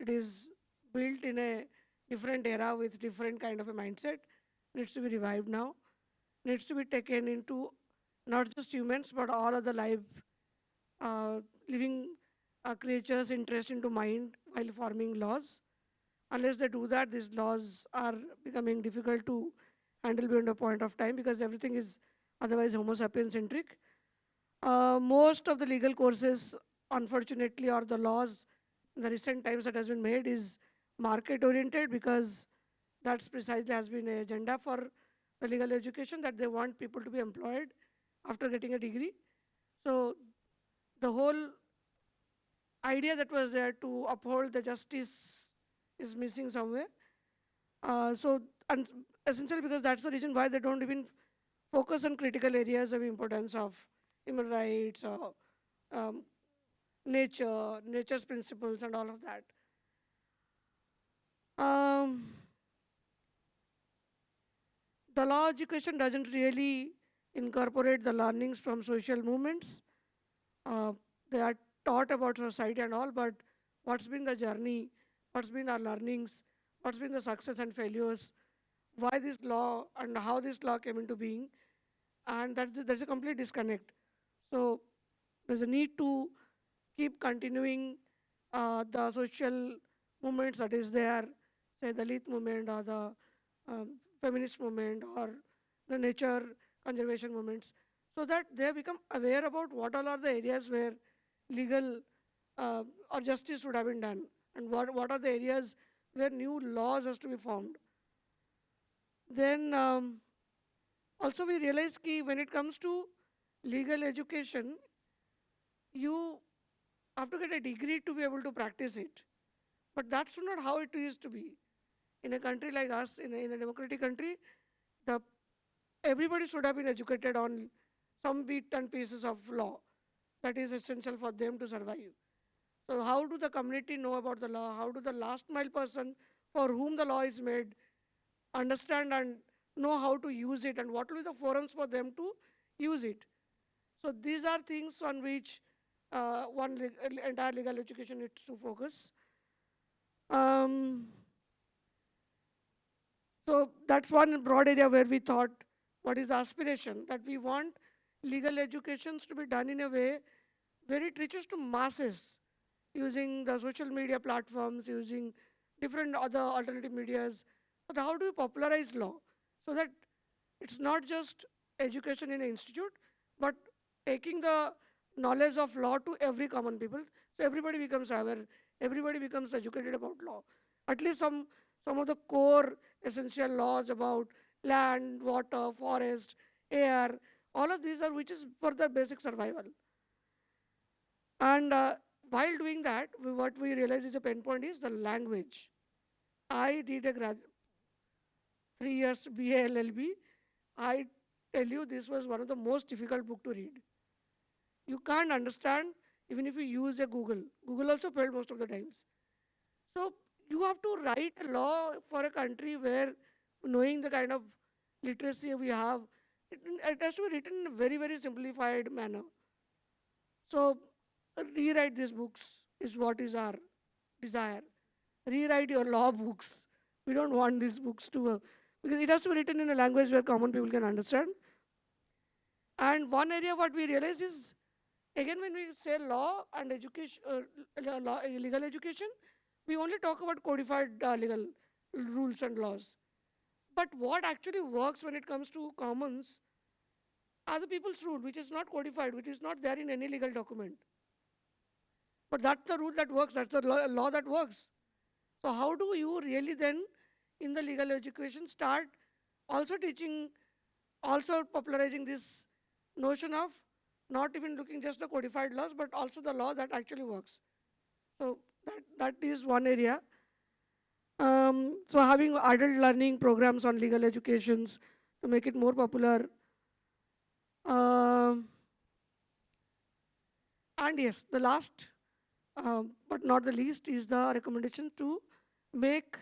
It is built in a different era with different kind of a mindset. Needs to be revived now. Needs to be taken into not just humans but all other living creatures' interest into mind while forming laws. Unless they do that, these laws are becoming difficult to handle beyond a point of time because everything is otherwise Homo sapien centric. Most of the legal courses, unfortunately, or the laws in the recent times that has been made is market oriented because that's precisely has been an agenda for the legal education that they want people to be employed after getting a degree. So the whole idea that was there to uphold the justice is missing somewhere. And essentially because that's the reason why they don't even focus on critical areas of importance of human rights or nature's principles and all of that. The law education doesn't really incorporate the learnings from social movements. They are taught about society and all, but what's been the journey, what's been our learnings, what's been the success and failures, why this law and how this law came into being, and there's a complete disconnect. So there's a need to keep continuing the social movements that is there, say the Dalit movement or the feminist movement or the nature conservation movements, so that they become aware about what all are the areas where legal or justice would have been done and what are the areas where new laws has to be formed. Then also we realize that when it comes to legal education, you have to get a degree to be able to practice it. But that's not how it used to be. In a country like us, in a democratic country, the everybody should have been educated on some bit and pieces of law that is essential for them to survive. So how do the community know about the law? How do the last mile person for whom the law is made understand and know how to use it, and what will be the forums for them to use it? So these are things on which entire legal education needs to focus. Um, so that's one broad area where we thought, what is the aspiration? That we want legal educations to be done in a way where it reaches to masses, using the social media platforms, using different other alternative medias. But how do we popularize law so that it's not just education in an institute, but taking the knowledge of law to every common people, so everybody becomes aware, everybody becomes educated about law. At least some of the core essential laws about land, water, forest, air, all of these are which is for the basic survival. And while doing that, what we realize is a pain point is the language. I did a 3 years BA LLB. I tell you, this was one of the most difficult book to read. You can't understand even if you use a Google. Google also failed most of the times. So you have to write a law for a country where, knowing the kind of literacy we have, it has to be written in a very, very simplified manner. So rewrite these books is what is our desire. Rewrite your law books. We don't want these books to, because it has to be written in a language where common people can understand. And one area what we realize is, again, when we say law and education, legal education, we only talk about codified legal rules and laws. But what actually works when it comes to commons are the people's rule, which is not codified, which is not there in any legal document. But that's the rule that works, that's the law that works. So how do you really then, in the legal education, start also teaching, also popularizing this notion of not even looking just the codified laws, but also the law that actually works. So that is one area. So having adult learning programs on legal educations to make it more popular. Um, and yes, the last but not the least is the recommendation to make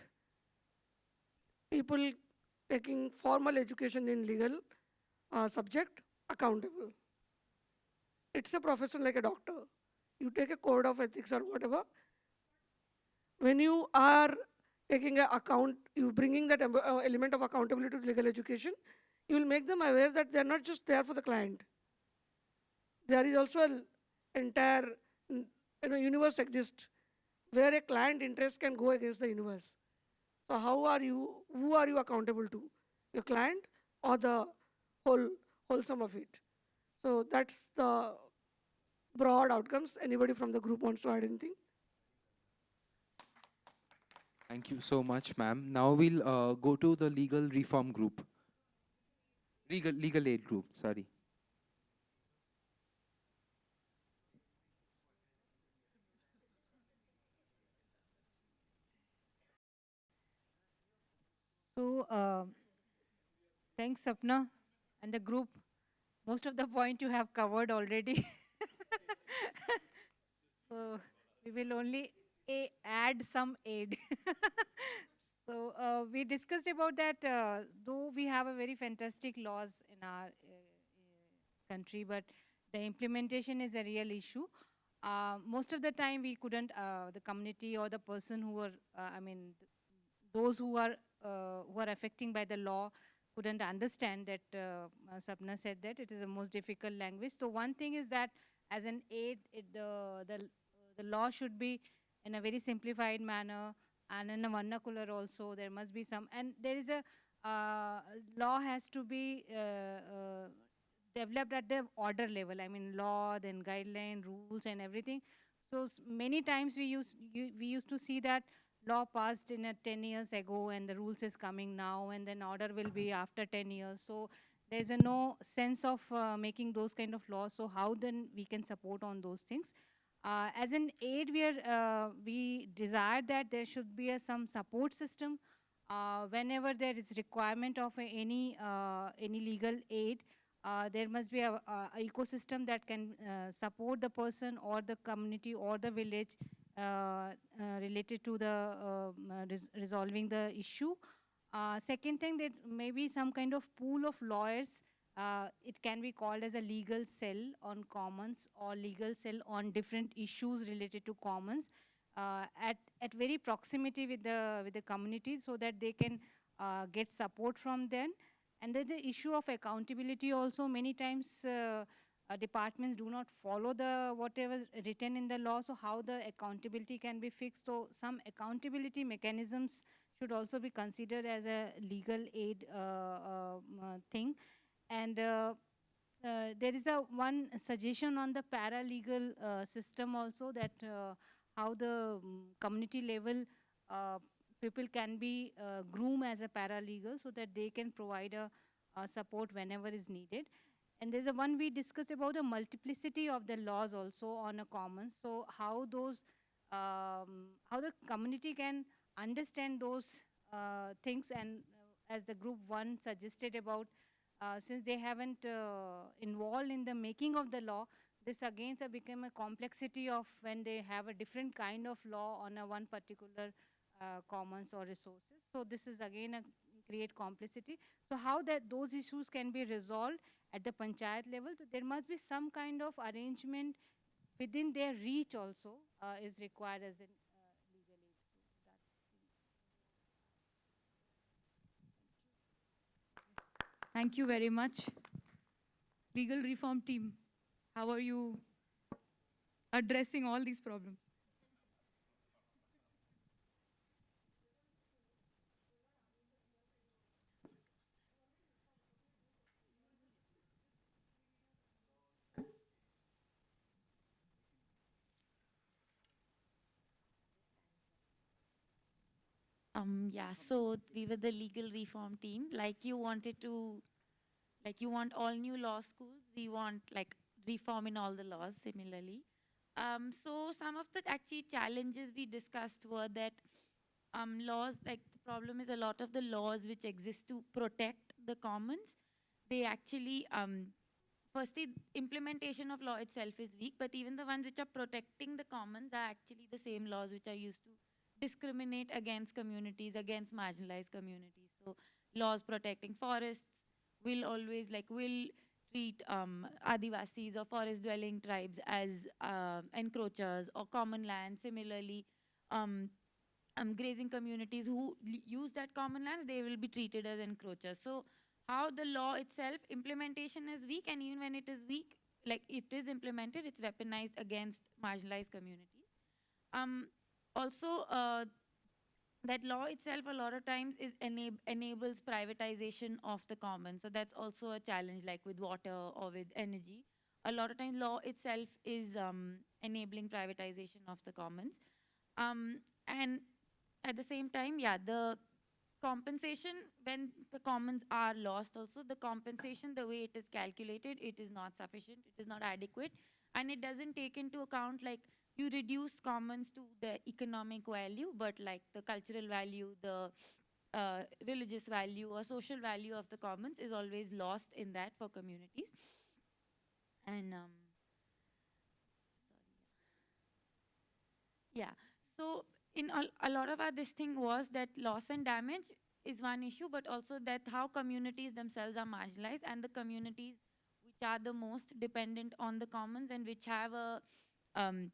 people taking formal education in legal subject accountable. It's a profession like a doctor. You take a code of ethics or whatever. When you are taking a account, you bringing that element of accountability to legal education, you will make them aware that they're not just there for the client. There is also an entire universe exists where a client interest can go against the universe. So who are you accountable to? Your client or the whole sum of it? So that's the broad outcomes. Anybody from the group wants to add anything? Thank you so much, ma'am. Now we'll go to the legal reform group. Legal aid group, sorry. So, thanks, Sapna and the group. Most of the point you have covered already. So, we will only add some aid. So, we discussed about that, though we have a very fantastic laws in our country, but the implementation is a real issue. Most of the time we couldn't, the community or the person who were, those who are affecting by the law couldn't understand that. Sapna said that it is the most difficult language. So one thing is that as an aid, the law should be in a very simplified manner and in a vernacular also. There must be some, and there is a law has to be developed at the order level. I mean, law, then guideline, rules, and everything. So many times we used to see that law passed in 10 years ago and the rules is coming now and then order will be after 10 years. So there's a no sense of making those kind of laws. So how then we can support on those things? As an aid, we desire that there should be some support system whenever there is requirement of any legal aid, there must be a ecosystem that can support the person or the community or the village related to the resolving the issue. Second thing, that maybe some kind of pool of lawyers. It can be called as a legal cell on commons or legal cell on different issues related to commons at very proximity with the community, so that they can get support from them. And there's the issue of accountability also. Many times departments do not follow the whatever written in the law, so how the accountability can be fixed. So some accountability mechanisms should also be considered as a legal aid thing. And there is a one suggestion on the paralegal system also, that how the community level people can be groomed as a paralegal, so that they can provide a support whenever is needed. And there's a one we discussed about the multiplicity of the laws also on a common. So how those, how the community can understand those things. And as the group one suggested about, since they haven't involved in the making of the law, this again has become a complexity of when they have a different kind of law on a one particular commons or resources. So this is again a create complexity. So how that those issues can be resolved at the panchayat level, so there must be some kind of arrangement within their reach also is required as in legal aid. So that Thank you very much. Legal reform team, how are you addressing all these problems? Yeah, so we were the legal reform team. Like you wanted to, like you want all new law schools. We want like reform in all the laws similarly. So some of the actually challenges we discussed were that laws, like the problem is a lot of the laws which exist to protect the commons, they actually, firstly, implementation of law itself is weak, but even the ones which are protecting the commons are actually the same laws which are used to discriminate against communities, against marginalized communities. So laws protecting forests will always will treat Adivasis or forest dwelling tribes as encroachers or common land. Similarly, grazing communities who use that common lands, they will be treated as encroachers. So how the law itself, implementation is weak, and even when it is weak, like it is implemented, it's weaponized against marginalized communities. Also, that law itself a lot of times is enables privatization of the commons. So that's also a challenge, like with water or with energy. A lot of times law itself is enabling privatization of the commons. And at the same time, yeah, the compensation when the commons are lost also, the compensation, the way it is calculated, it is not sufficient, it is not adequate, and it doesn't take into account like you reduce commons to the economic value, but like the cultural value, the religious value or social value of the commons is always lost in that for communities. And yeah. So in a lot of our this thing was that loss and damage is one issue, but also that how communities themselves are marginalized, and the communities which are the most dependent on the commons and um,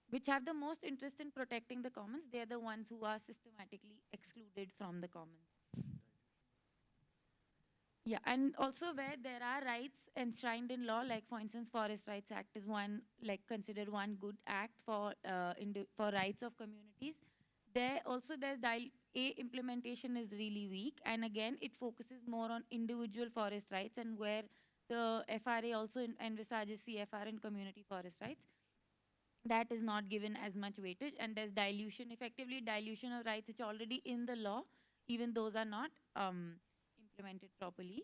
which have the most interest in protecting the commons, they're the ones who are systematically excluded from the commons. Yeah, and also where there are rights enshrined in law, like for instance, Forest Rights Act is one, like considered one good act for rights of communities. There also implementation is really weak, and again it focuses more on individual forest rights, and where the FRA also envisages CFR and community forest rights, that is not given as much weightage, and there's dilution, effectively dilution of rights which are already in the law, even those are not implemented properly.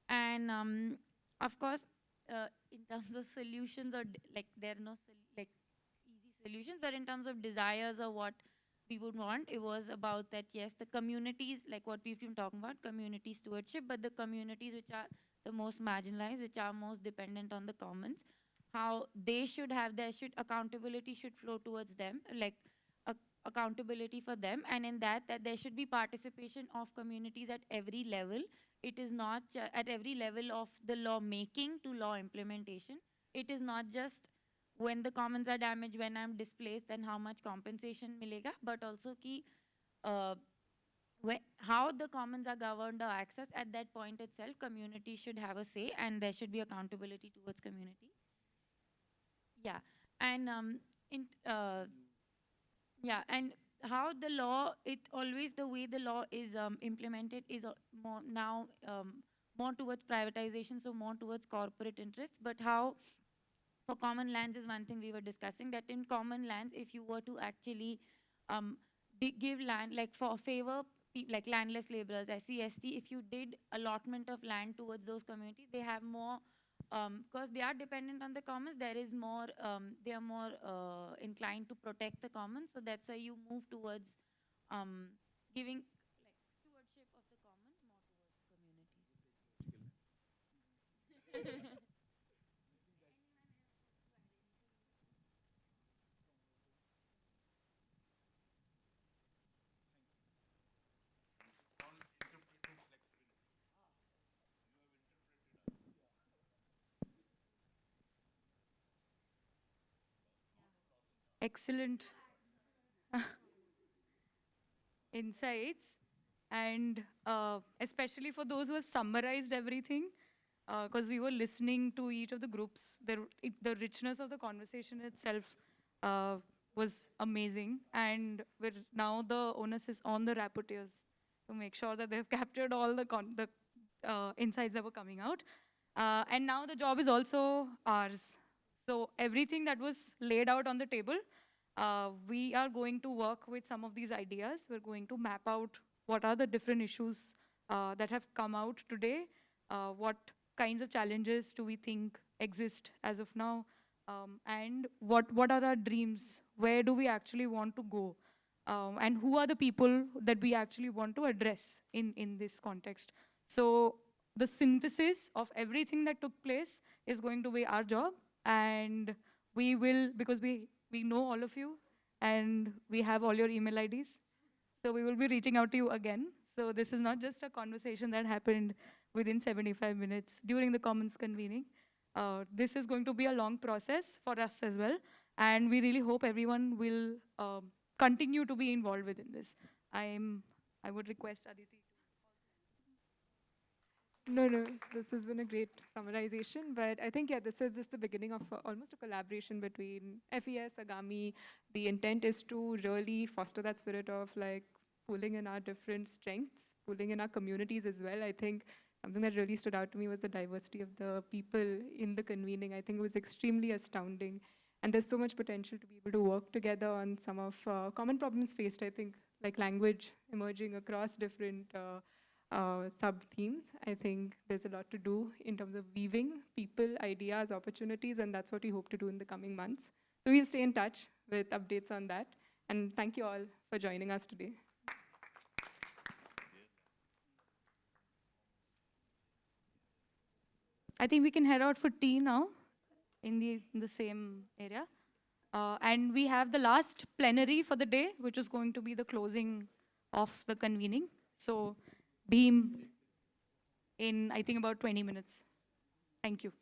And of course, in terms of solutions, or like there are no like easy solutions, but in terms of desires or what we would want. It was about that, yes, the communities, like what we've been talking about, community stewardship, but the communities which are the most marginalized, which are most dependent on the commons, how they should have, accountability should flow towards them, like accountability for them, and in that there should be participation of communities at every level. It is not at every level of the law making to law implementation. It is not just when the commons are damaged, when I'm displaced, then how much compensation milega, but also ki, uh, how the commons are governed or accessed at that point itself, community should have a say and there should be accountability towards community. Yeah, and in yeah, and how the law, it always the way the law is implemented is more now more towards privatization, so more towards corporate interests. But how for common lands is one thing we were discussing, that in common lands, if you were to actually um, give land, like for favor, like landless laborers, SC, ST, if you did allotment of land towards those communities, they have more, because they are dependent on the commons, there is more, they are more inclined to protect the commons. So that's why you move towards giving like stewardship of the commons more towards communities. Excellent insights, and especially for those who have summarized everything, because we were listening to each of the groups. The richness of the conversation itself was amazing, and now the onus is on the rapporteurs to make sure that they've captured all the insights that were coming out. And now the job is also ours. So everything that was laid out on the table, we are going to work with some of these ideas. We're going to map out what are the different issues that have come out today, what kinds of challenges do we think exist as of now, and what are our dreams, where do we actually want to go, and who are the people that we actually want to address in this context. So the synthesis of everything that took place is going to be our job, and we will, because we know all of you and we have all your email IDs, so we will be reaching out to you again. So this is not just a conversation that happened within 75 minutes during the Commons convening. This is going to be a long process for us as well, and we really hope everyone will continue to be involved within this. I would request Aditi. No, no, this has been a great summarization, but I think, yeah, this is just the beginning of almost a collaboration between FES, Agami. The intent is to really foster that spirit of like pulling in our different strengths, pulling in our communities as well. I think something that really stood out to me was the diversity of the people in the convening. I think it was extremely astounding. And there's so much potential to be able to work together on some of common problems faced, I think, like language emerging across different sub-themes. I think there's a lot to do in terms of weaving people, ideas, opportunities, and that's what we hope to do in the coming months. So we'll stay in touch with updates on that. And thank you all for joining us today. I think we can head out for tea now in the same area. And we have the last plenary for the day, which is going to be the closing of the convening. So, Beam in, I think, about 20 minutes. Thank you.